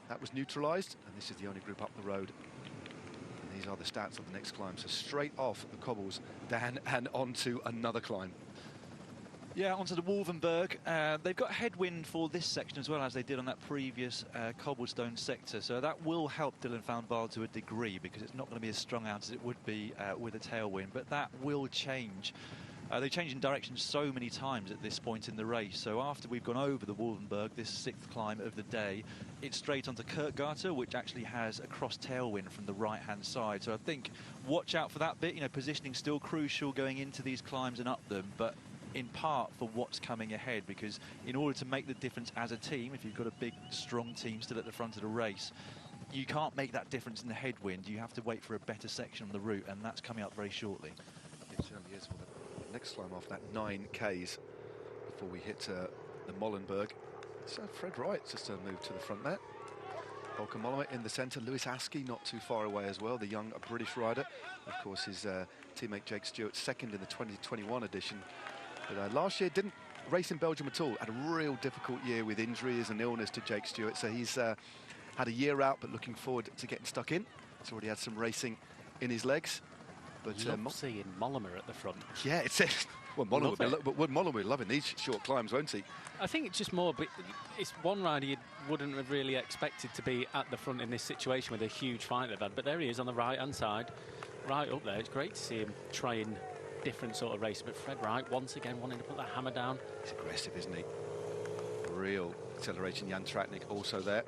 That was neutralised, and this is the only group up the road. And these are the stats of the next climb. So straight off the cobbles, Dan, and onto another climb. Yeah, onto the Wolvenberg. They've got headwind for this section as well as they did on that previous cobblestone sector. So that will help Dylan van Baarle to a degree, because it's not going to be as strong out as it would be with a tailwind. But that will change. They change in direction so many times at this point in the race. So after we've gone over the Wolvenberg, this 6th climb of the day, it's straight onto Kirkgarter, which actually has a cross tailwind from the right-hand side. So I think watch out for that bit. You know, positioning still crucial going into these climbs and up them, but in part for what's coming ahead, because in order to make the difference as a team, if you've got a big, strong team still at the front of the race, you can't make that difference in the headwind. You have to wait for a better section on the route, and that's coming up very shortly. It certainly is. For the next climb off that 9Ks before we hit the Molenberg. So Fred Wright just moved to the front there. Volker Mollema in the centre. Lewis Askey not too far away as well, the young British rider. Of course, his teammate Jake Stewart, second in the 2021 edition. But last year didn't race in Belgium at all. Had a real difficult year with injuries and illness to Jake Stewart. So he's had a year out, but looking forward to getting stuck in. He's already had some racing in his legs. But seeing Mollema at the front. Yeah, it's it. Well, Mollema will be loving these short climbs, won't he? I think it's just more, but it's one rider you wouldn't have really expected to be at the front in this situation with a huge fight they've had. But there he is on the right-hand side, right up there. It's great to see him trying different sort of race. But Fred Wright, once again, wanting to put that hammer down. He's aggressive, isn't he? Real acceleration. Jan Tratnik also there.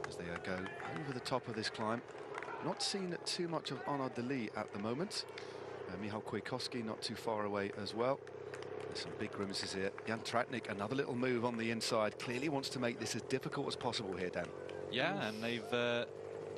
As they go over the top of this climb. Not seen too much of Arnaud Delis at the moment. Michał Kwiatkowski not too far away as well. There's some big grimaces here. Jan Tratnik, another little move on the inside. Clearly wants to make this as difficult as possible here, Dan. Yeah, and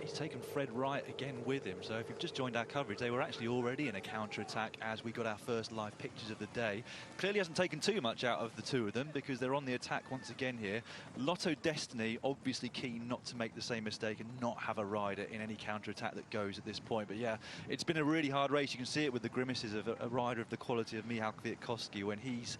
he's taken Fred Wright again with him. So if you've just joined our coverage, they were actually already in a counter-attack as we got our first live pictures of the day. Clearly hasn't taken too much out of the two of them, because they're on the attack once again here. Lotto Destiny obviously keen not to make the same mistake and not have a rider in any counter-attack that goes at this point. But yeah, it's been a really hard race. You can see it with the grimaces of a rider of the quality of Michał Kwiatkowski when he's